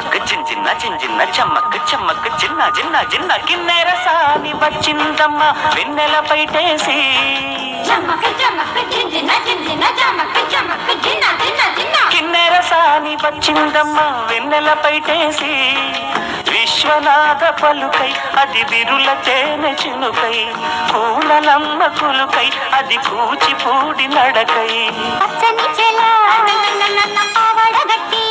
చమ్మక్ జింజిన్న జింజిన్న చమ్మక్ చమ్మక్ చిన్న జిన్న జిన్న కిన్నెర సాని వచ్చిందమ్మ వెన్నెల పైటేసి కిన్నెర సాని వచ్చిందమ్మ వెన్నెల పైటేసి విశ్వనాథ పలుకై అది విరుల తేనె చినుకై కూనలమ్మ కులుకై అది కూచిపూడి నడకై పచ్చని చెల ఆవడగట్టి